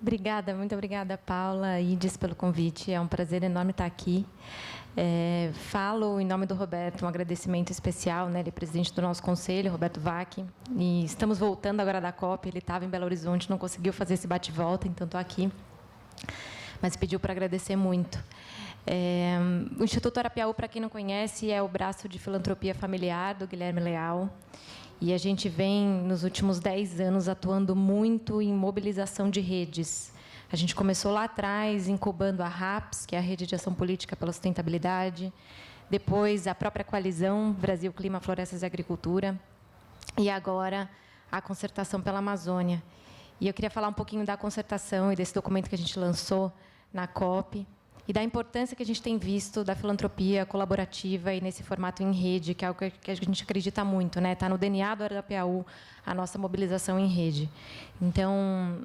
Obrigada, muito obrigada, Paula e Idis, pelo convite. É um prazer enorme estar aqui. Falo em nome do Roberto, um agradecimento especial, né? Ele é presidente do nosso conselho, Roberto Vac, e estamos voltando agora da COP. Ele estava em Belo Horizonte, não conseguiu fazer esse bate-volta, então estou aqui, mas pediu para agradecer muito. O Instituto Arapiaú, para quem não conhece, é o braço de filantropia familiar do Guilherme Leal. E a gente vem, nos últimos 10 anos, atuando muito em mobilização de redes. A gente começou lá atrás, incubando a RAPS, que é a Rede de Ação Política pela Sustentabilidade, depois a própria coalizão Brasil, Clima, Florestas e Agricultura, e agora a Concertação pela Amazônia. E eu queria falar um pouquinho da concertação e desse documento que a gente lançou na COP, e da importância que a gente tem visto da filantropia colaborativa e nesse formato em rede, que é algo que a gente acredita muito, né? Está no DNA do Arapiaú a nossa mobilização em rede. Então,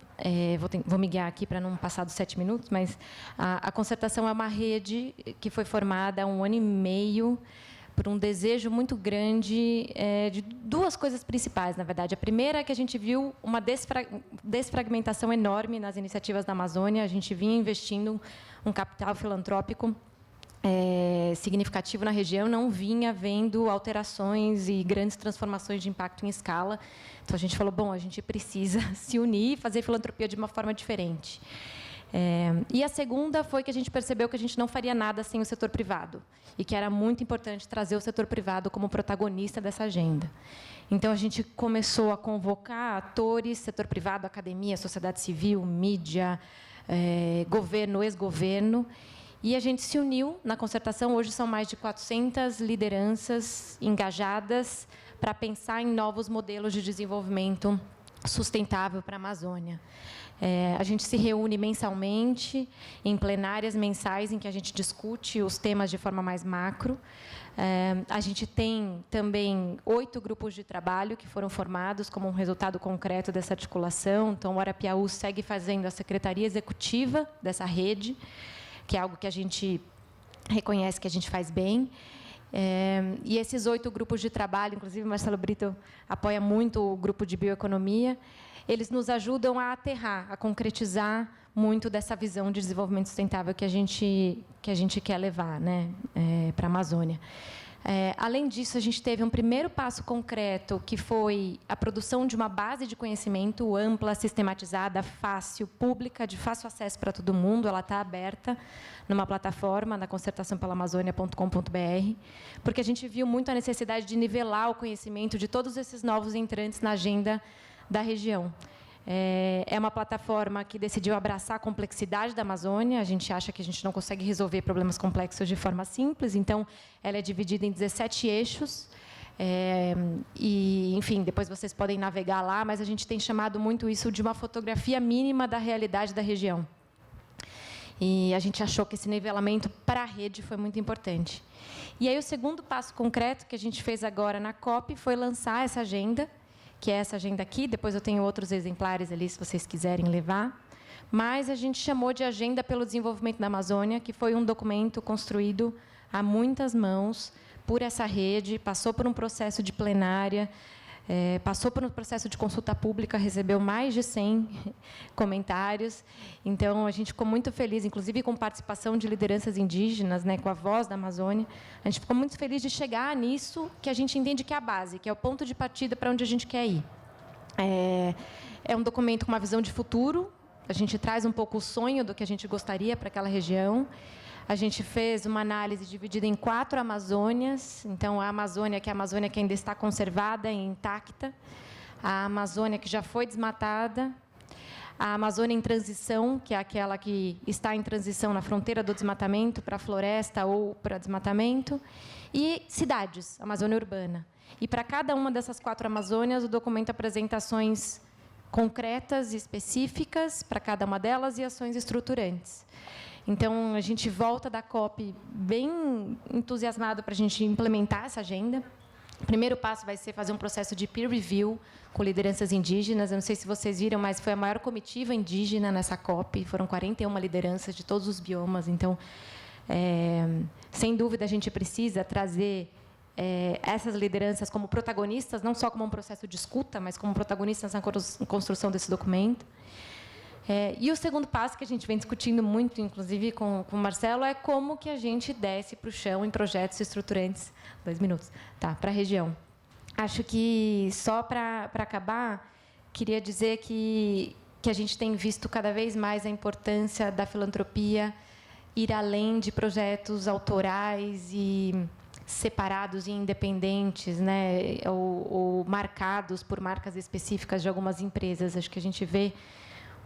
vou me guiar aqui para não passar dos 7 minutos, mas a concertação é uma rede que foi formada há 1 ano e meio por um desejo muito grande de duas coisas principais, na verdade. A primeira é que a gente viu uma desfragmentação enorme nas iniciativas da Amazônia. A gente vinha investindo um capital filantrópico significativo na região, não vinha vendo alterações e grandes transformações de impacto em escala. Então, a gente falou, bom, a gente precisa se unir e fazer filantropia de uma forma diferente. E a segunda foi que a gente percebeu que a gente não faria nada sem o setor privado e que era muito importante trazer o setor privado como protagonista dessa agenda. Então, a gente começou a convocar atores, setor privado, academia, sociedade civil, mídia, governo, ex-governo, e a gente se uniu na concertação. Hoje são mais de 400 lideranças engajadas para pensar em novos modelos de desenvolvimento sustentável para a Amazônia. A gente se reúne mensalmente, em plenárias mensais, em que a gente discute os temas de forma mais macro. A gente tem também 8 grupos de trabalho que foram formados como um resultado concreto dessa articulação. Então, o Arapiaú segue fazendo a secretaria executiva dessa rede, que é algo que a gente reconhece que a gente faz bem. E esses 8 grupos de trabalho, inclusive o Marcelo Brito apoia muito o grupo de bioeconomia, eles nos ajudam a aterrar, a concretizar muito dessa visão de desenvolvimento sustentável que a gente quer levar, né, para a Amazônia. Além disso, a gente teve um primeiro passo concreto, que foi a produção de uma base de conhecimento ampla, sistematizada, fácil, pública, de fácil acesso para todo mundo. Ela está aberta numa plataforma, na concertaçãopelamazônia.com.br, porque a gente viu muito a necessidade de nivelar o conhecimento de todos esses novos entrantes na agenda da região. É uma plataforma que decidiu abraçar a complexidade da Amazônia. A gente acha que a gente não consegue resolver problemas complexos de forma simples, então ela é dividida em 17 eixos. E, enfim, depois vocês podem navegar lá, mas a gente tem chamado muito isso de uma fotografia mínima da realidade da região. E a gente achou que esse nivelamento para a rede foi muito importante. E aí o segundo passo concreto que a gente fez agora na COP foi lançar essa agenda, que é essa agenda aqui. Depois eu tenho outros exemplares ali, se vocês quiserem levar. Mas a gente chamou de Agenda pelo Desenvolvimento da Amazônia, que foi um documento construído a muitas mãos por essa rede, passou por um processo de plenária, passou por um processo de consulta pública, recebeu mais de 100 comentários. Então, a gente ficou muito feliz, inclusive com participação de lideranças indígenas, né, com a voz da Amazônia. A gente ficou muito feliz de chegar nisso, que a gente entende que é a base, que é o ponto de partida para onde a gente quer ir. É um documento com uma visão de futuro. A gente traz um pouco o sonho do que a gente gostaria para aquela região. A gente fez uma análise dividida em 4 Amazônias. Então, a Amazônia, que é a Amazônia que ainda está conservada e intacta, a Amazônia que já foi desmatada, a Amazônia em transição, que é aquela que está em transição na fronteira do desmatamento para floresta ou para desmatamento, e cidades, Amazônia urbana. E para cada uma dessas 4 Amazônias, o documento apresenta ações concretas e específicas para cada uma delas e ações estruturantes. Então, a gente volta da COP bem entusiasmado para a gente implementar essa agenda. O primeiro passo vai ser fazer um processo de peer review com lideranças indígenas. Eu não sei se vocês viram, mas foi a maior comitiva indígena nessa COP. Foram 41 lideranças de todos os biomas. Então, sem dúvida, a gente precisa trazer essas lideranças como protagonistas, não só como um processo de escuta, mas como protagonistas na construção desse documento. E o segundo passo, que a gente vem discutindo muito, inclusive com o Marcelo, é como que a gente desce para o chão em projetos estruturantes, 2 minutos, tá, para a região. Acho que, só para acabar, queria dizer que a gente tem visto cada vez mais a importância da filantropia ir além de projetos autorais e separados e independentes, né, ou marcados por marcas específicas de algumas empresas. Acho que a gente vê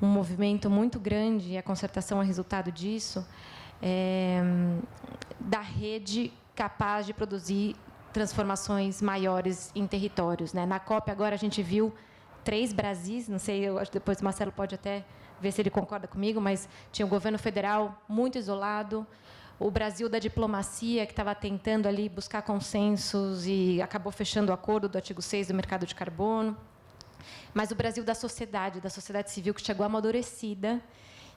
um movimento muito grande, e a concertação é resultado disso, da rede capaz de produzir transformações maiores em territórios, né? Na COP, agora, a gente viu 3 Brasis, não sei, eu acho que depois o Marcelo pode até ver se ele concorda comigo, mas tinha o governo federal muito isolado, o Brasil da diplomacia, que estava tentando ali buscar consensos e acabou fechando o acordo do artigo 6 do mercado de carbono, mas o Brasil da sociedade civil, que chegou amadurecida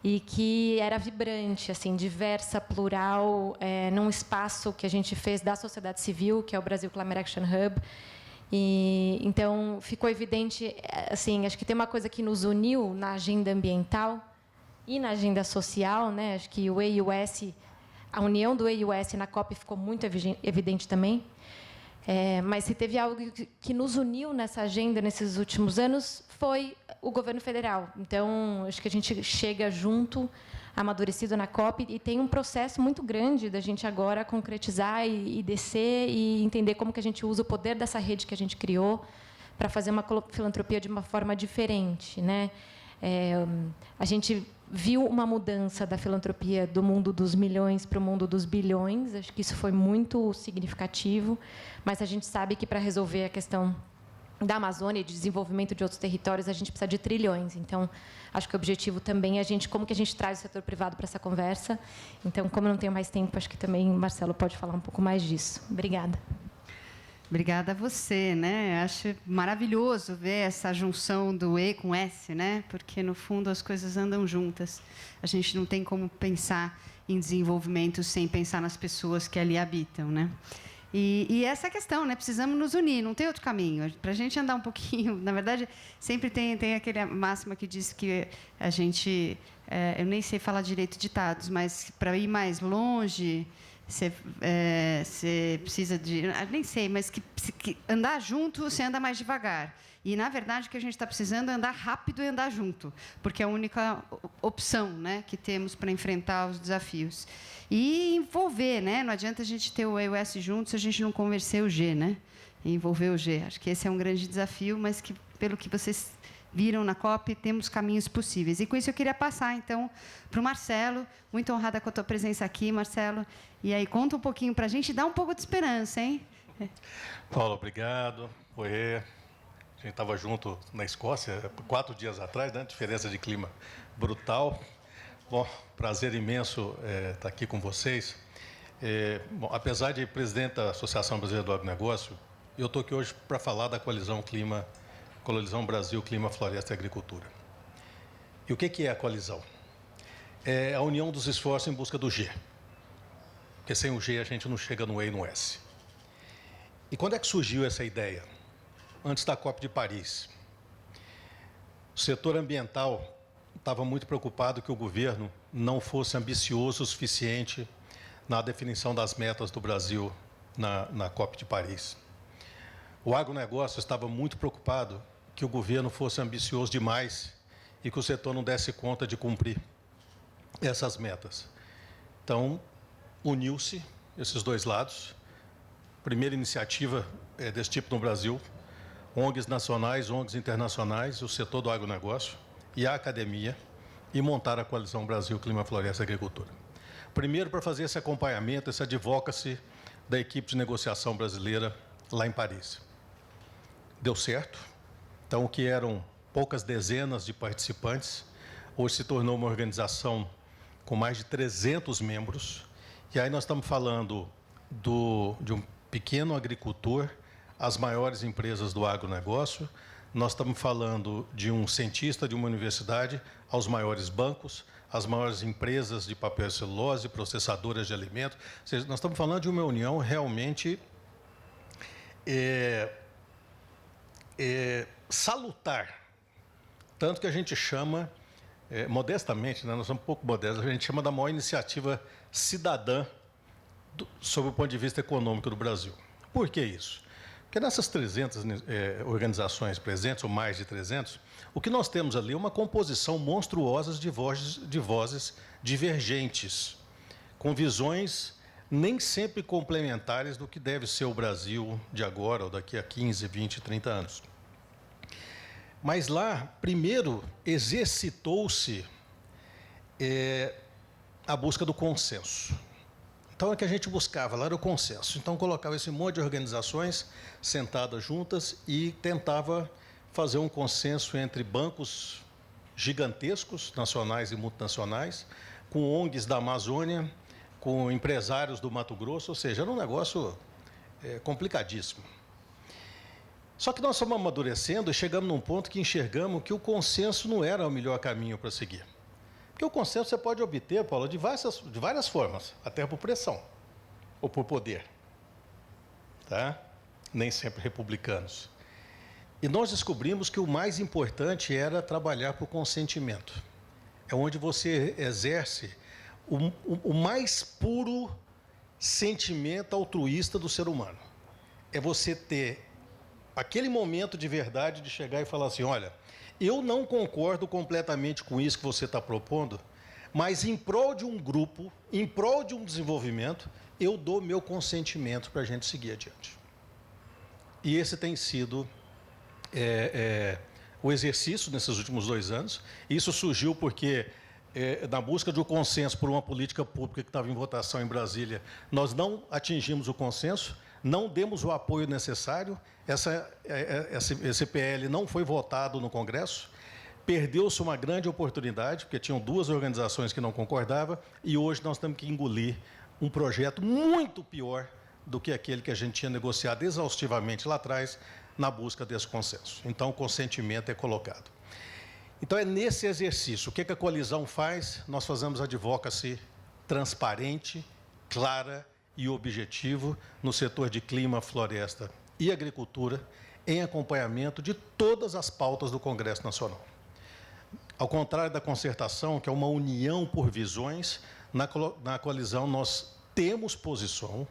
e que era vibrante, assim, diversa, plural, num espaço que a gente fez da sociedade civil, que é o Brasil Climate Action Hub. E, então, ficou evidente, assim, acho que tem uma coisa que nos uniu na agenda ambiental e na agenda social, né? Acho que o EIUS, a união do EIUS na COP ficou muito evidente também. Mas se teve algo que nos uniu nessa agenda nesses últimos anos, foi o governo federal. Então, acho que a gente chega junto, amadurecido na COP, e tem um processo muito grande da gente agora concretizar e descer e entender como que a gente usa o poder dessa rede que a gente criou para fazer uma filantropia de uma forma diferente, né? A gente viu uma mudança da filantropia do mundo dos milhões para o mundo dos bilhões. Acho que isso foi muito significativo, mas a gente sabe que, para resolver a questão da Amazônia e de desenvolvimento de outros territórios, a gente precisa de trilhões. Então, acho que o objetivo também é como que a gente traz o setor privado para essa conversa. Então, como eu não tenho mais tempo, acho que também o Marcelo pode falar um pouco mais disso. Obrigada. Obrigada a você, né? Acho maravilhoso ver essa junção do E com S, né? Porque, no fundo, as coisas andam juntas. A gente não tem como pensar em desenvolvimento sem pensar nas pessoas que ali habitam, né? E essa questão, né? Precisamos nos unir, não tem outro caminho. Para a gente andar um pouquinho... Na verdade, sempre tem aquele máxima que diz que a gente... eu nem sei falar direito ditados, mas para ir mais longe... Você precisa de... Nem sei, mas que andar junto, você anda mais devagar. E, na verdade, o que a gente está precisando é andar rápido e andar junto, porque é a única opção, né, que temos para enfrentar os desafios. E envolver, né? Não adianta a gente ter o EUS junto se a gente não convencer o G, né? E envolver o G. Acho que esse é um grande desafio, mas que, pelo que vocês viram na COP, temos caminhos possíveis. E, com isso, eu queria passar, então, para o Marcelo. Muito honrada com a tua presença aqui, Marcelo. E aí, conta um pouquinho para a gente, dá um pouco de esperança, hein? Paulo, obrigado. Oi. A gente estava junto na Escócia 4 dias atrás, né? Diferença de clima brutal. Bom, prazer imenso estar aqui com vocês. Bom, apesar de presidente da Associação Brasileira do Agronegócio, eu estou aqui hoje para falar da Coalizão Brasil, Clima, Floresta e Agricultura. E o que é a coalizão? É a união dos esforços em busca do G. Porque sem o G a gente não chega no E e no S. E quando é que surgiu essa ideia? Antes da COP de Paris. O setor ambiental estava muito preocupado que o governo não fosse ambicioso o suficiente na definição das metas do Brasil na COP de Paris. O agronegócio estava muito preocupado que o governo fosse ambicioso demais e que o setor não desse conta de cumprir essas metas. Então, uniu-se esses dois lados. Primeira iniciativa desse tipo no Brasil, ONGs nacionais, ONGs internacionais, o setor do agronegócio e a academia, e montaram a Coalizão Brasil, Clima, Floresta e Agricultura. Primeiro, para fazer esse acompanhamento, esse advocacy da equipe de negociação brasileira lá em Paris. Deu certo. Então, o que eram poucas dezenas de participantes, hoje se tornou uma organização com mais de 300 membros. E aí nós estamos falando de um pequeno agricultor às maiores empresas do agronegócio. Nós estamos falando de um cientista de uma universidade aos maiores bancos, às maiores empresas de papel e celulose, processadoras de alimentos. Ou seja, nós estamos falando de uma união realmente salutar. Tanto que a gente chama modestamente, né, nós somos um pouco modestos, a gente chama da maior iniciativa cidadã sob o ponto de vista econômico do Brasil. Por que isso? Porque nessas 300 organizações presentes, ou mais de 300, o que nós temos ali é uma composição monstruosa de vozes divergentes, com visões nem sempre complementares do que deve ser o Brasil de agora, ou daqui a 15, 20, 30 anos. Mas lá, primeiro, exercitou-se a busca do consenso. Então, o que a gente buscava lá era o consenso. Então, colocava esse monte de organizações sentadas juntas e tentava fazer um consenso entre bancos gigantescos, nacionais e multinacionais, com ONGs da Amazônia, com empresários do Mato Grosso, ou seja, era um negócio complicadíssimo. Só que nós fomos amadurecendo e chegamos num ponto que enxergamos que o consenso não era o melhor caminho para seguir. Porque o consenso você pode obter, Paulo, de várias formas, até por pressão ou por poder. Tá? Nem sempre republicanos. E nós descobrimos que o mais importante era trabalhar por consentimento. É onde você exerce o mais puro sentimento altruísta do ser humano. É você ter aquele momento de verdade de chegar e falar assim, olha, eu não concordo completamente com isso que você está propondo, mas em prol de um grupo, em prol de um desenvolvimento, eu dou meu consentimento para a gente seguir adiante. E esse tem sido o exercício nesses últimos 2 anos. Isso surgiu porque, na busca de um consenso por uma política pública que estava em votação em Brasília, nós não atingimos o consenso, não demos o apoio necessário, esse PL não foi votado no Congresso, perdeu-se uma grande oportunidade, porque tinham 2 organizações que não concordavam, e hoje nós temos que engolir um projeto muito pior do que aquele que a gente tinha negociado exaustivamente lá atrás, na busca desse consenso. Então, o consentimento é colocado. Então, é nesse exercício. O que a coalizão faz? Nós fazemos advocacy transparente, clara e objetivo no setor de clima, floresta e agricultura, em acompanhamento de todas as pautas do Congresso Nacional. Ao contrário da concertação, que é uma união por visões, na coalizão nós temos posição,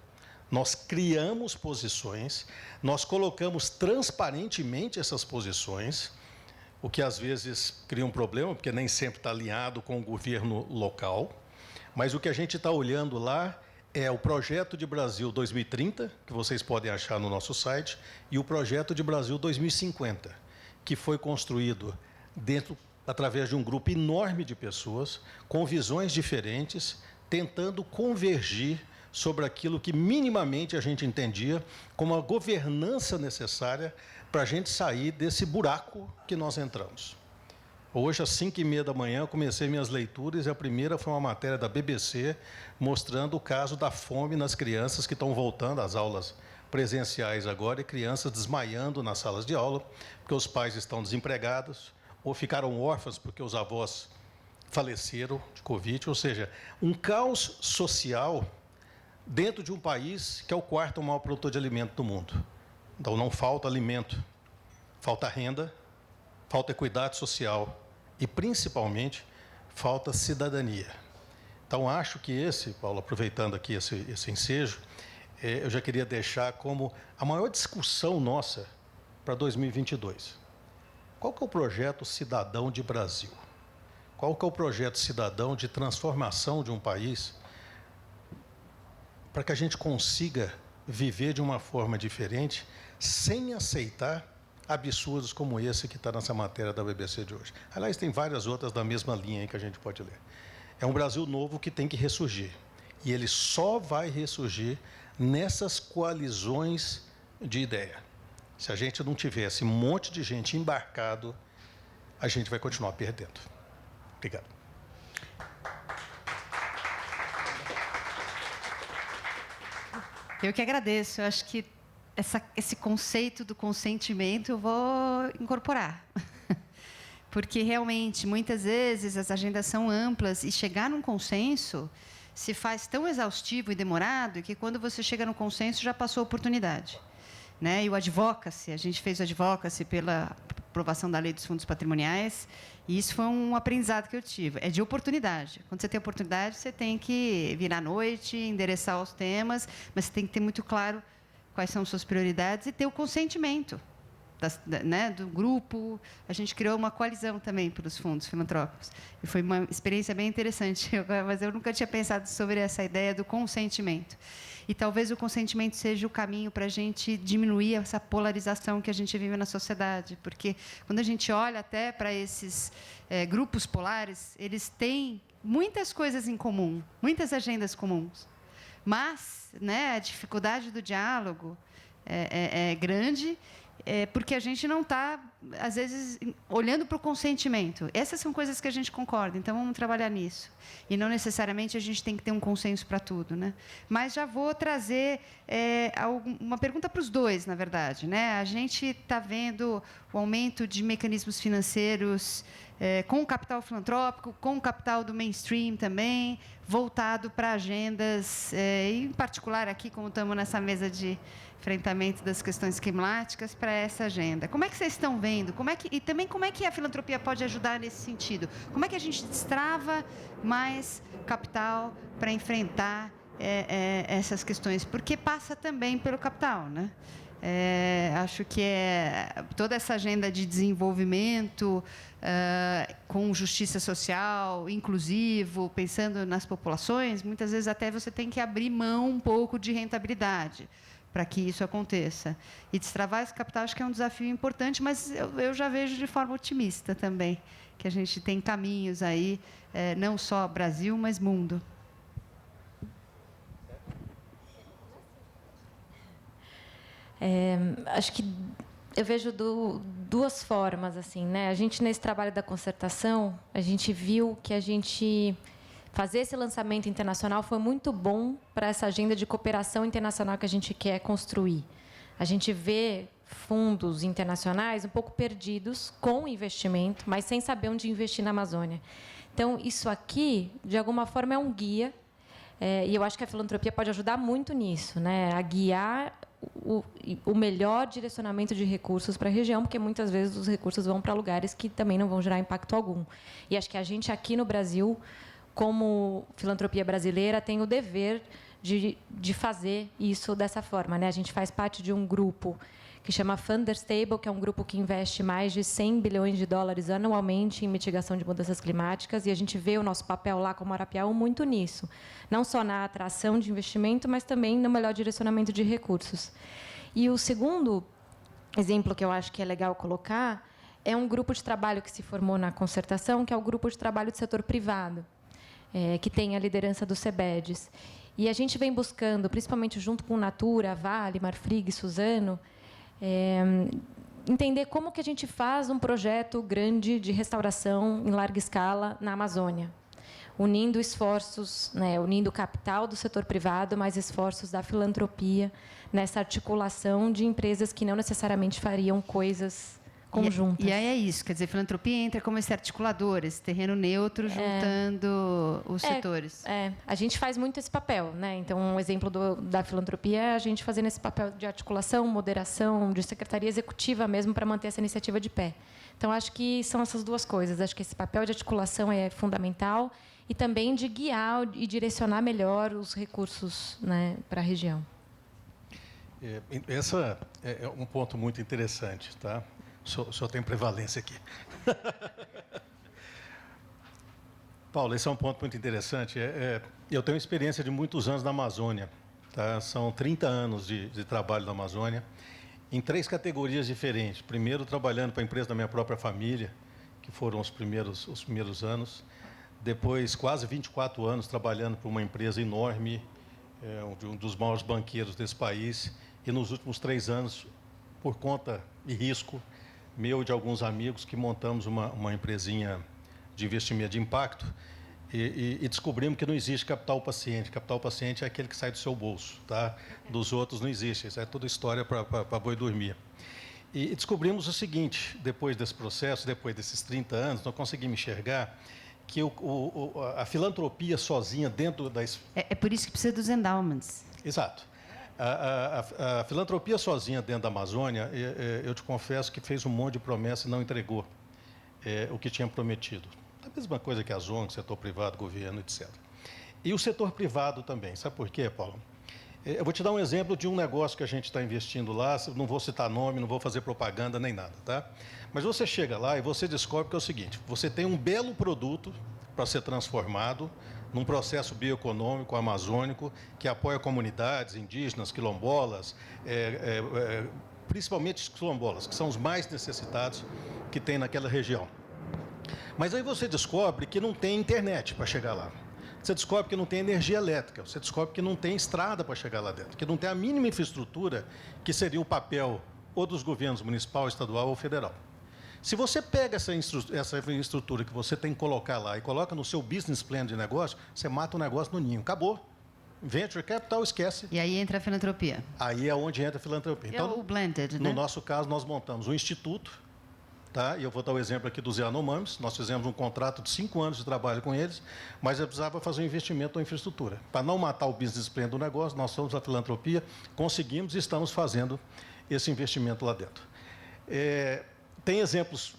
nós criamos posições, nós colocamos transparentemente essas posições, o que às vezes cria um problema, porque nem sempre está alinhado com o governo local, mas o que a gente está olhando lá é o Projeto de Brasil 2030, que vocês podem achar no nosso site, e o Projeto de Brasil 2050, que foi construído através de um grupo enorme de pessoas, com visões diferentes, tentando convergir sobre aquilo que minimamente a gente entendia como a governança necessária para a gente sair desse buraco que nós entramos. Hoje, às 5h30 da manhã, eu comecei minhas leituras e a primeira foi uma matéria da BBC mostrando o caso da fome nas crianças que estão voltando às aulas presenciais agora e crianças desmaiando nas salas de aula porque os pais estão desempregados ou ficaram órfãos porque os avós faleceram de Covid, ou seja, um caos social dentro de um país que é o 4º maior produtor de alimento do mundo. Então, não falta alimento, falta renda, falta equidade social e, principalmente, falta cidadania. Então, acho que Paulo, aproveitando aqui esse ensejo, eu já queria deixar como a maior discussão nossa para 2022. Qual que é o projeto cidadão de Brasil? Qual que é o projeto cidadão de transformação de um país para que a gente consiga viver de uma forma diferente sem aceitar absurdos como esse que está nessa matéria da BBC de hoje. Aliás, tem várias outras da mesma linha aí que a gente pode ler. É um Brasil novo que tem que ressurgir. E ele só vai ressurgir nessas coalizões de ideia. Se a gente não tiver esse monte de gente embarcado, a gente vai continuar perdendo. Obrigado. Eu que agradeço. Eu acho que esse conceito do consentimento eu vou incorporar. Porque, realmente, muitas vezes as agendas são amplas e chegar num consenso se faz tão exaustivo e demorado que, quando você chega no consenso, já passou a oportunidade. Né? E o advocacy, a gente fez o advocacy aprovação da Lei dos Fundos Patrimoniais, e isso foi um aprendizado que eu tive. É de oportunidade. Quando você tem oportunidade, você tem que vir à noite, endereçar os temas, mas você tem que ter muito claro quais são suas prioridades e ter o consentimento do grupo. A gente criou uma coalizão também pelos fundos filantrópicos. E foi uma experiência bem interessante, mas eu nunca tinha pensado sobre essa ideia do consentimento. E talvez o consentimento seja o caminho para a gente diminuir essa polarização que a gente vive na sociedade. Porque, quando a gente olha até para esses grupos polares, eles têm muitas coisas em comum, muitas agendas comuns. Mas, né, a dificuldade do diálogo é grande, porque a gente não está, às vezes, olhando para o consentimento. Essas são coisas que a gente concorda, então vamos trabalhar nisso. E não necessariamente a gente tem que ter um consenso para tudo, né? Mas já vou trazer uma pergunta para os dois, na verdade, né? A gente está vendo o aumento de mecanismos financeiros com o capital filantrópico, com o capital do mainstream também, voltado para agendas, em particular aqui, como estamos nessa mesa de enfrentamento das questões climáticas, para essa agenda. Como é que vocês estão vendo? E também como é que a filantropia pode ajudar nesse sentido? Como é que a gente destrava mais capital para enfrentar essas questões? Porque passa também pelo capital, né? Acho que toda essa agenda de desenvolvimento com justiça social, inclusivo, pensando nas populações, muitas vezes até você tem que abrir mão um pouco de rentabilidade para que isso aconteça. E destravar esse capital acho que é um desafio importante, mas eu já vejo de forma otimista também, que a gente tem caminhos aí, não só Brasil, mas mundo. Acho que eu vejo duas formas, assim, né? A gente, nesse trabalho da concertação, a gente viu que a gente fazer esse lançamento internacional foi muito bom para essa agenda de cooperação internacional que a gente quer construir. A gente vê fundos internacionais um pouco perdidos com investimento, mas sem saber onde investir na Amazônia. Então, isso aqui, de alguma forma, é um guia, e eu acho que a filantropia pode ajudar muito nisso, né? A guiar o melhor direcionamento de recursos para a região, porque muitas vezes os recursos vão para lugares que também não vão gerar impacto algum. E acho que a gente aqui no Brasil, como filantropia brasileira, tem o dever de fazer isso dessa forma, né? A gente faz parte de um grupo que chama Funders Table, que é um grupo que investe mais de 100 bilhões de dólares anualmente em mitigação de mudanças climáticas, e a gente vê o nosso papel lá como Arapiaú muito nisso, não só na atração de investimento, mas também no melhor direcionamento de recursos. E o segundo exemplo que eu acho que é legal colocar é um grupo de trabalho que se formou na concertação, que é o grupo de trabalho do setor privado, que tem a liderança do CEBEDES. E a gente vem buscando, principalmente junto com Natura, Vale, Marfrig, Suzano, entender como que a gente faz um projeto grande de restauração em larga escala na Amazônia, unindo esforços, né, unindo o capital do setor privado, mais esforços da filantropia, nessa articulação de empresas que não necessariamente fariam coisas conjuntas. E aí é isso, quer dizer, a filantropia entra como esse articulador, esse terreno neutro, juntando os setores. A gente faz muito esse papel, né? Então, um exemplo da filantropia é a gente fazendo esse papel de articulação, moderação, de secretaria executiva mesmo, para manter essa iniciativa de pé. Então, acho que são essas duas coisas. Acho que esse papel de articulação é fundamental e também de guiar e direcionar melhor os recursos, né, para a região. Esse é um ponto muito interessante, tá? O senhor tem prevalência aqui. Paulo, esse é um ponto muito interessante. Eu tenho experiência de muitos anos na Amazônia. Tá? São 30 anos de trabalho na Amazônia, em 3 categorias diferentes. Primeiro, trabalhando para a empresa da minha própria família, que foram os primeiros anos. Depois, quase 24 anos trabalhando para uma empresa enorme, um dos maiores banqueiros desse país. E nos últimos 3 anos, por conta e risco meu e de alguns amigos, que montamos uma empresinha de investimento de impacto e descobrimos que não existe capital paciente. Capital paciente é aquele que sai do seu bolso, tá? Dos outros não existe. Isso é toda história para boi dormir. E descobrimos o seguinte, depois desse processo, depois desses 30 anos, nós conseguimos enxergar que a filantropia sozinha dentro da... É por isso que precisa dos endowments. Exato. A filantropia sozinha dentro da Amazônia, eu te confesso que fez um monte de promessa e não entregou o que tinha prometido. A mesma coisa que as ONGs, setor privado, governo, etc. E o setor privado também. Sabe por quê, Paulo? Eu vou te dar um exemplo de um negócio que a gente está investindo lá, não vou citar nome, não vou fazer propaganda nem nada, tá? Mas você chega lá e você descobre que é o seguinte, você tem um belo produto para ser transformado num processo bioeconômico amazônico que apoia comunidades indígenas, quilombolas, principalmente os quilombolas, que são os mais necessitados que tem naquela região. Mas aí você descobre que não tem internet para chegar lá. Você descobre que não tem energia elétrica, você descobre que não tem estrada para chegar lá dentro, que não tem a mínima infraestrutura que seria o papel ou dos governos municipal, estadual ou federal. Se você pega essa infraestrutura que você tem que colocar lá e coloca no seu business plan de negócio, você mata o negócio no ninho. Acabou. Venture capital, esquece. E aí entra a filantropia. Aí é onde entra a filantropia. Então, o blended, né? No nosso caso, nós montamos um instituto, tá? E eu vou dar o exemplo aqui dos Yanomamis. Nós fizemos um contrato de 5 anos de trabalho com eles, mas eu precisava fazer um investimento em infraestrutura. Para não matar o business plan do negócio, nós somos a filantropia, conseguimos e estamos fazendo esse investimento lá dentro. Tem exemplos,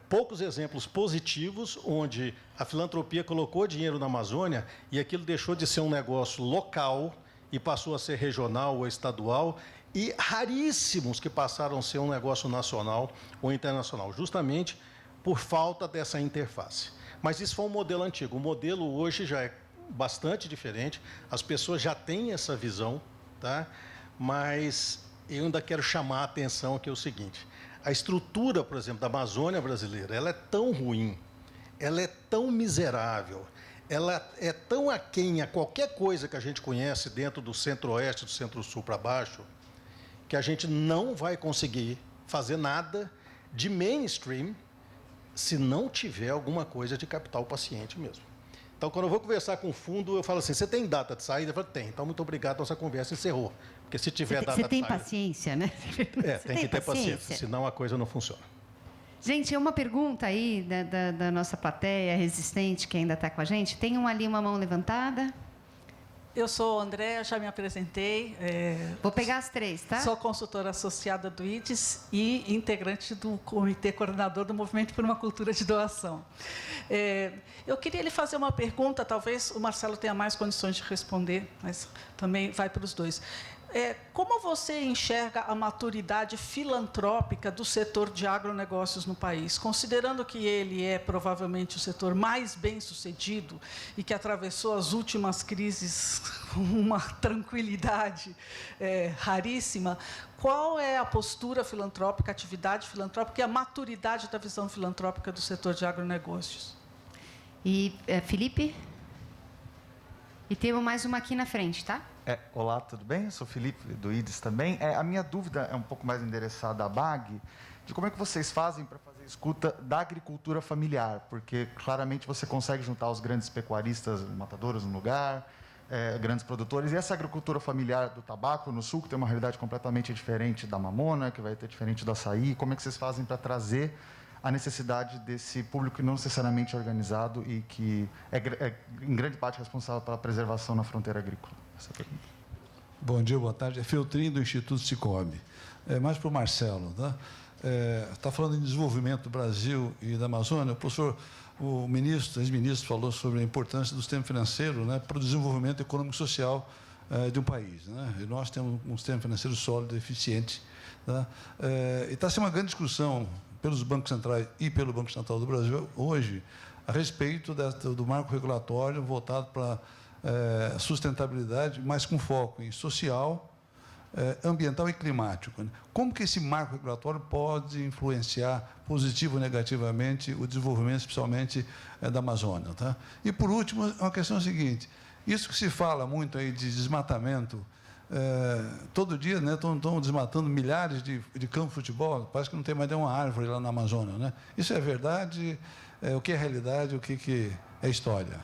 poucos exemplos positivos, onde a filantropia colocou dinheiro na Amazônia e aquilo deixou de ser um negócio local e passou a ser regional ou estadual, e raríssimos que passaram a ser um negócio nacional ou internacional, justamente por falta dessa interface. Mas isso foi um modelo antigo. O modelo hoje já é bastante diferente, as pessoas já têm essa visão, tá? Mas eu ainda quero chamar a atenção aqui o seguinte: a estrutura, por exemplo, da Amazônia brasileira, ela é tão ruim, ela é tão miserável, ela é tão aquém a qualquer coisa que a gente conhece dentro do centro-oeste, do centro-sul para baixo, que a gente não vai conseguir fazer nada de mainstream se não tiver alguma coisa de capital paciente mesmo. Então, quando eu vou conversar com o fundo, eu falo assim: você tem data de saída? Eu falo: tem. Então, muito obrigado, nossa conversa encerrou. Porque se tiver data de saída... Você tem paciência, né? Tem que ter paciência, senão a coisa não funciona. Gente, uma pergunta aí da nossa plateia resistente, que ainda está com a gente. Tem ali uma mão levantada? Eu sou Andréa, já me apresentei. Vou pegar as 3, tá? Sou consultora associada do IDES e integrante do Comitê Coordenador do Movimento por uma Cultura de Doação. Eu queria lhe fazer uma pergunta, talvez o Marcelo tenha mais condições de responder, mas também vai para os dois. Como você enxerga a maturidade filantrópica do setor de agronegócios no país, considerando que ele é provavelmente o setor mais bem-sucedido e que atravessou as últimas crises com uma tranquilidade raríssima? Qual é a postura filantrópica, a atividade filantrópica e a maturidade da visão filantrópica do setor de agronegócios? E Felipe? E temos mais uma aqui na frente, tá? Olá, tudo bem? Eu sou Felipe, do IDES também. A minha dúvida é um pouco mais endereçada à BAG, de como é que vocês fazem para fazer escuta da agricultura familiar, porque claramente você consegue juntar os grandes pecuaristas, matadouros no lugar, grandes produtores, e essa agricultura familiar do tabaco no sul, que tem uma realidade completamente diferente da mamona, que vai ter diferente do açaí, como é que vocês fazem para trazer a necessidade desse público não necessariamente organizado e que é em grande parte responsável pela preservação na fronteira agrícola? Bom dia, boa tarde. É Feltrin, do Instituto Cicobi. Mais para o Marcelo, tá? Está falando em desenvolvimento do Brasil e da Amazônia. O ex-ministro falou sobre a importância do sistema financeiro, né, para o desenvolvimento econômico e social de um país, né? E nós temos um sistema financeiro sólido, eficiente, tá? E está sendo uma grande discussão pelos bancos centrais e pelo Banco Central do Brasil hoje a respeito do marco regulatório voltado para sustentabilidade, mas com foco em social, ambiental e climático, né? Como que esse marco regulatório pode influenciar positivo ou negativamente o desenvolvimento, especialmente da Amazônia, tá? E, por último, uma questão seguinte: isso que se fala muito aí de desmatamento, todo dia, né, estão desmatando milhares de campos de futebol, parece que não tem mais nenhuma árvore lá na Amazônia, né? Isso é verdade? O que é realidade? O que é história?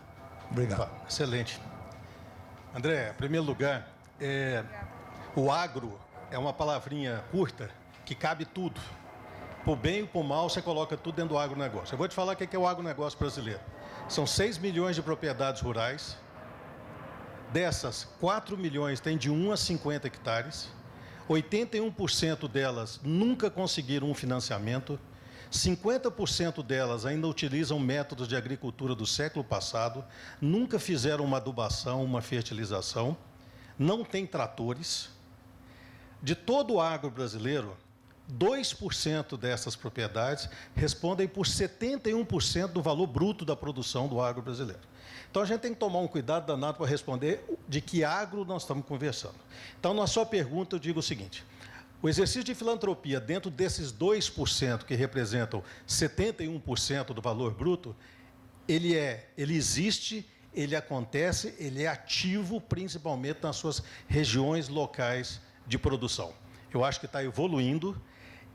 Obrigado. Excelente. André, em primeiro lugar, o agro é uma palavrinha curta que cabe tudo. Por bem ou por mal, você coloca tudo dentro do agronegócio. Eu vou te falar o que é o agronegócio brasileiro. São 6 milhões de propriedades rurais, Dessas, 4 milhões têm de 1 a 50 hectares, 81% delas nunca conseguiram um financiamento, 50% delas ainda utilizam métodos de agricultura do século passado, nunca fizeram uma adubação, uma fertilização, não têm tratores. De todo o agro brasileiro, 2% dessas propriedades respondem por 71% do valor bruto da produção do agro brasileiro. Então, a gente tem que tomar um cuidado danado para responder de que agro nós estamos conversando. Então, na sua pergunta, eu digo o seguinte: o exercício de filantropia dentro desses 2% que representam 71% do valor bruto, ele existe, ele acontece, ele é ativo principalmente nas suas regiões locais de produção. Eu acho que está evoluindo.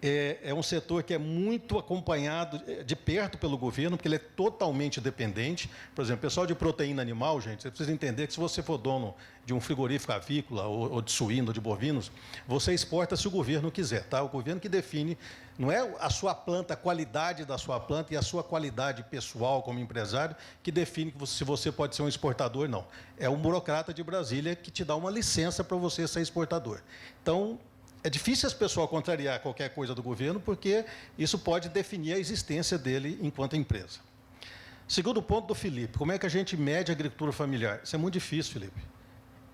É um setor que é muito acompanhado de perto pelo governo, porque ele é totalmente dependente. Por exemplo, pessoal de proteína animal, gente, você precisa entender que se você for dono de um frigorífico avícola, ou de suíno, ou de bovinos, você exporta se o governo quiser, tá? O governo que define, não é a sua planta, a qualidade da sua planta e a sua qualidade pessoal como empresário que define se você pode ser um exportador, não. É um burocrata de Brasília que te dá uma licença para você ser exportador. Então, é difícil as pessoas contrariar qualquer coisa do governo, porque isso pode definir a existência dele enquanto empresa. Segundo ponto do Felipe, como é que a gente mede a agricultura familiar? Isso é muito difícil, Felipe.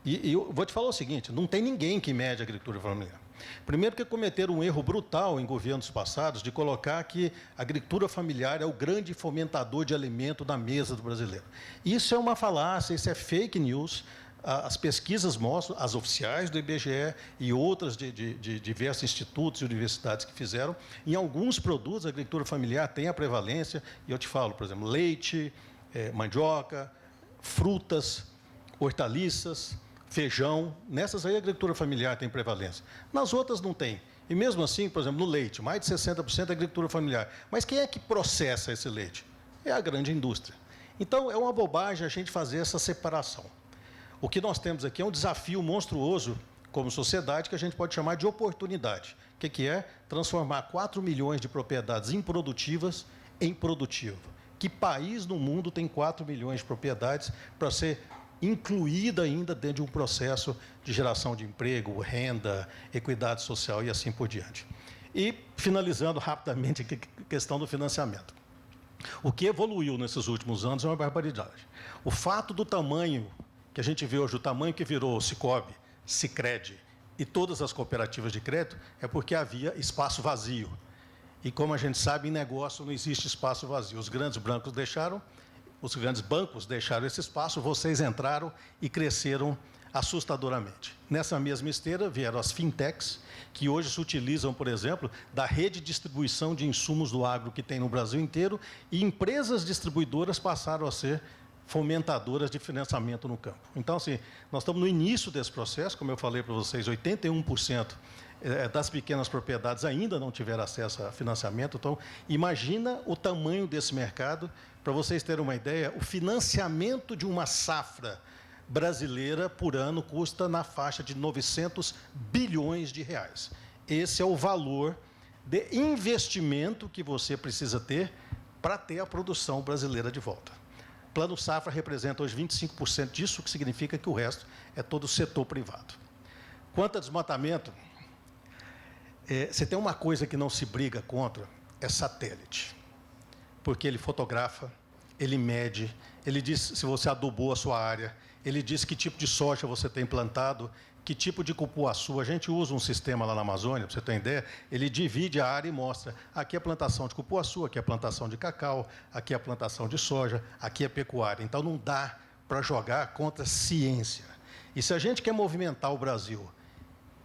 E eu vou te falar o seguinte, não tem ninguém que mede a agricultura familiar. Primeiro que cometeram um erro brutal em governos passados de colocar que a agricultura familiar é o grande fomentador de alimento na mesa do brasileiro. Isso é uma falácia, isso é fake news. As pesquisas mostram, as oficiais do IBGE e outras de diversos institutos e universidades que fizeram, em alguns produtos a agricultura familiar tem a prevalência, e eu te falo, por exemplo, leite, mandioca, frutas, hortaliças, feijão, nessas aí a agricultura familiar tem prevalência. Nas outras não tem. E mesmo assim, por exemplo, no leite, mais de 60% é agricultura familiar. Mas quem é que processa esse leite? É a grande indústria. Então, é uma bobagem a gente fazer essa separação. O que nós temos aqui é um desafio monstruoso como sociedade que a gente pode chamar de oportunidade. O que é? Transformar 4 milhões de propriedades improdutivas em produtivo. Que país no mundo tem 4 milhões de propriedades para ser incluída ainda dentro de um processo de geração de emprego, renda, equidade social e assim por diante? E, finalizando rapidamente a questão do financiamento. O que evoluiu nesses últimos anos é uma barbaridade. O fato do tamanho que a gente vê hoje, o tamanho que virou o Sicob, Sicredi e todas as cooperativas de crédito, é porque havia espaço vazio. E, como a gente sabe, em negócio não existe espaço vazio. Os grandes bancos deixaram esse espaço, vocês entraram e cresceram assustadoramente. Nessa mesma esteira vieram as fintechs, que hoje se utilizam, por exemplo, da rede de distribuição de insumos do agro que tem no Brasil inteiro, e empresas distribuidoras passaram a ser fomentadoras de financiamento no campo. Então, assim, nós estamos no início desse processo, como eu falei para vocês, 81% das pequenas propriedades ainda não tiveram acesso a financiamento. Então, imagina o tamanho desse mercado. Para vocês terem uma ideia, o financiamento de uma safra brasileira por ano custa na faixa de 900 bilhões de reais. Esse é o valor de investimento que você precisa ter para ter a produção brasileira de volta. Plano Safra representa hoje 25% disso, o que significa que o resto é todo o setor privado. Quanto a desmatamento, você tem uma coisa que não se briga contra, é satélite. Porque ele fotografa, ele mede, ele diz se você adubou a sua área, ele diz que tipo de soja você tem plantado, que tipo de cupuaçu. A gente usa um sistema lá na Amazônia, para você ter ideia, ele divide a área e mostra, aqui é a plantação de cupuaçu, aqui é a plantação de cacau, aqui é a plantação de soja, aqui é pecuária. Então, não dá para jogar contra a ciência. E se a gente quer movimentar o Brasil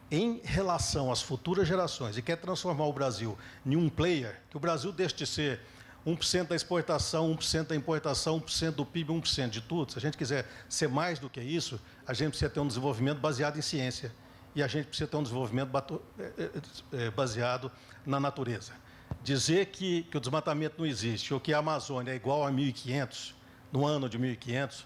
em relação às futuras gerações e quer transformar o Brasil em um player, que o Brasil deixe de ser 1% da exportação, 1% da importação, 1% do PIB, 1% de tudo. Se a gente quiser ser mais do que isso, a gente precisa ter um desenvolvimento baseado em ciência. E a gente precisa ter um desenvolvimento baseado na natureza. Dizer que o desmatamento não existe, ou que a Amazônia é igual a 1500, no ano de 1500,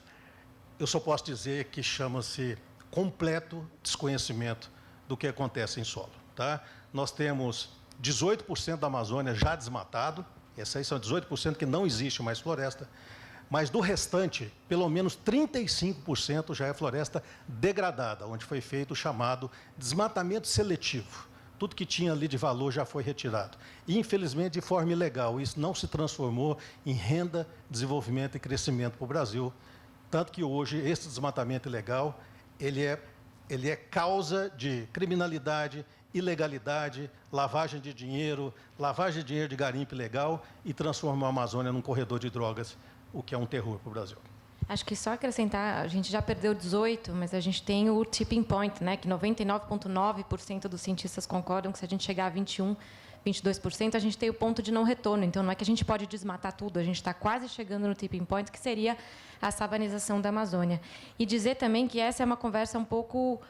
eu só posso dizer que chama-se completo desconhecimento do que acontece em solo. Tá? Nós temos 18% da Amazônia já desmatado. Esses aí são 18% que não existe mais floresta. Mas do restante, pelo menos 35% já é floresta degradada, onde foi feito o chamado desmatamento seletivo. Tudo que tinha ali de valor já foi retirado. E, infelizmente, de forma ilegal, isso não se transformou em renda, desenvolvimento e crescimento para o Brasil. Tanto que hoje esse desmatamento ilegal, ele é causa de criminalidade, ilegalidade, lavagem de dinheiro de garimpo ilegal e transformou a Amazônia num corredor de drogas, o que é um terror para o Brasil. Acho que só acrescentar, a gente já perdeu 18, mas a gente tem o tipping point, né, que 99,9% dos cientistas concordam que se a gente chegar a 21, 22%, a gente tem o ponto de não retorno. Então, não é que a gente pode desmatar tudo, a gente está quase chegando no tipping point, que seria a savanização da Amazônia. E dizer também que essa é uma conversa um pouco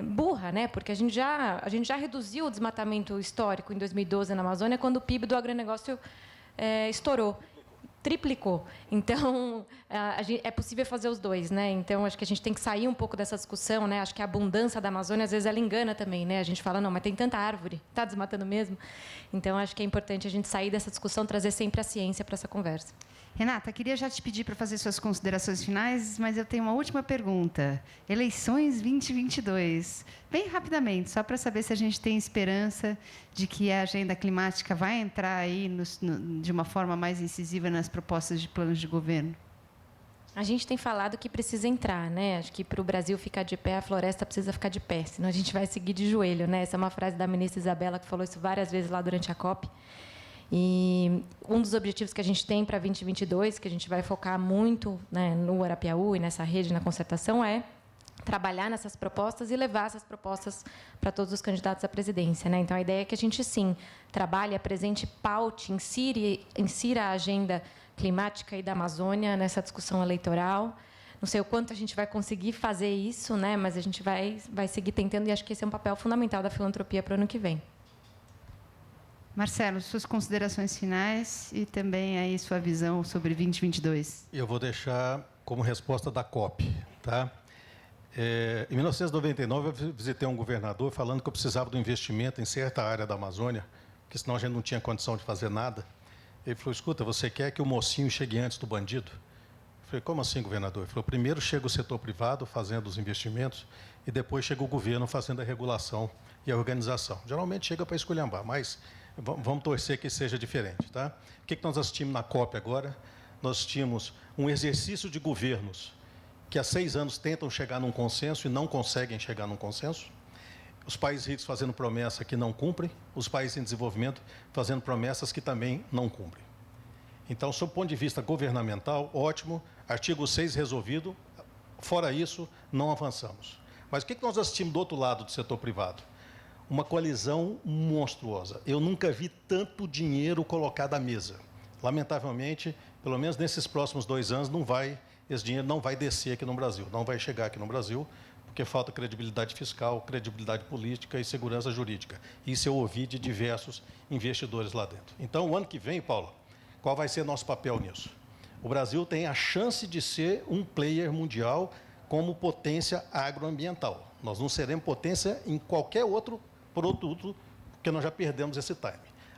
burra, né? Porque a gente já reduziu o desmatamento histórico em 2012 na Amazônia, quando o PIB do agronegócio estourou. Triplicou. Então, é possível fazer os dois, né? Então, acho que a gente tem que sair um pouco dessa discussão, né? Acho que a abundância da Amazônia, às vezes, ela engana também, né? A gente fala, não, mas tem tanta árvore, está desmatando mesmo? Então, acho que é importante a gente sair dessa discussão, trazer sempre a ciência para essa conversa. Renata, queria já te pedir para fazer suas considerações finais, mas eu tenho uma última pergunta. Eleições 2022. Bem rapidamente, só para saber se a gente tem esperança de que a agenda climática vai entrar aí de uma forma mais incisiva nas propostas de planos de governo. A gente tem falado que precisa entrar, né? Acho que para o Brasil ficar de pé, a floresta precisa ficar de pé, senão a gente vai seguir de joelho, né? Essa é uma frase da ministra Isabela, que falou isso várias vezes lá durante a COP. E um dos objetivos que a gente tem para 2022, que a gente vai focar muito, né, no Arapiaú e nessa rede, na concertação, é trabalhar nessas propostas e levar essas propostas para todos os candidatos à presidência, né? Então, a ideia é que a gente, sim, trabalhe, apresente, paute, insira a agenda climática e da Amazônia nessa discussão eleitoral. Não sei o quanto a gente vai conseguir fazer isso, né? Mas a gente vai seguir tentando, e acho que esse é um papel fundamental da filantropia para o ano que vem. Marcelo, suas considerações finais e também aí sua visão sobre 2022. Eu vou deixar como resposta da COP, tá? Em 1999, eu visitei um governador falando que eu precisava do investimento em certa área da Amazônia, porque senão a gente não tinha condição de fazer nada. Ele falou, escuta, você quer que o mocinho chegue antes do bandido? Eu falei, como assim, governador? Ele falou, primeiro chega o setor privado fazendo os investimentos e depois chega o governo fazendo a regulação e a organização. Geralmente chega para esculhambar, mas vamos torcer que seja diferente, tá? O que nós assistimos na COP agora? Nós assistimos um exercício de governos que há 6 anos tentam chegar num consenso e não conseguem chegar num consenso. Os países ricos fazendo promessas que não cumprem, os países em desenvolvimento fazendo promessas que também não cumprem. Então, sob o ponto de vista governamental, ótimo, artigo 6 resolvido, fora isso, não avançamos. Mas o que nós assistimos do outro lado do setor privado? Uma coalizão monstruosa. Eu nunca vi tanto dinheiro colocado à mesa. Lamentavelmente, pelo menos nesses próximos 2 anos, esse dinheiro não vai descer aqui no Brasil, não vai chegar aqui no Brasil, porque falta credibilidade fiscal, credibilidade política e segurança jurídica. Isso eu ouvi de diversos investidores lá dentro. Então, o ano que vem, Paula, qual vai ser nosso papel nisso? O Brasil tem a chance de ser um player mundial como potência agroambiental. Nós não seremos potência em qualquer outro produto, porque nós já perdemos esse time.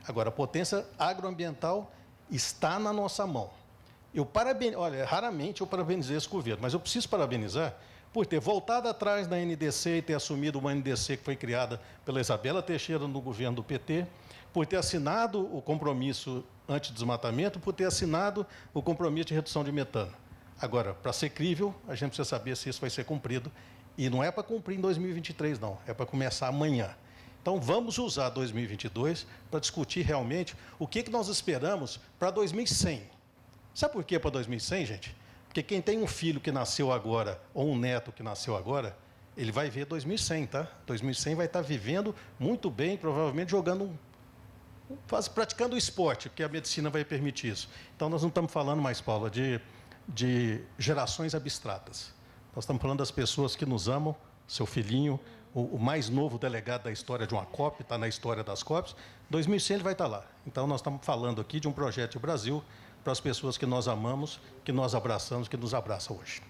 Agora, a potência agroambiental está na nossa mão. Olha, raramente eu parabenizei esse governo, mas eu preciso parabenizar por ter voltado atrás da NDC e ter assumido uma NDC que foi criada pela Isabela Teixeira no governo do PT, por ter assinado o compromisso anti-desmatamento, por ter assinado o compromisso de redução de metano. Agora, para ser crível, a gente precisa saber se isso vai ser cumprido, e não é para cumprir em 2023, não, é para começar amanhã. Então, vamos usar 2022 para discutir realmente o que nós esperamos para 2100. Sabe por que para 2100, gente? Porque quem tem um filho que nasceu agora, ou um neto que nasceu agora, ele vai ver 2100, tá? 2100 vai estar vivendo muito bem, provavelmente praticando o esporte, porque a medicina vai permitir isso. Então, nós não estamos falando mais, Paula, de gerações abstratas. Nós estamos falando das pessoas que nos amam, seu filhinho, o mais novo delegado da história de uma COP, está na história das COPs, 2100 ele vai estar lá. Então, nós estamos falando aqui de um projeto de Brasil para as pessoas que nós amamos, que nós abraçamos, que nos abraçam hoje.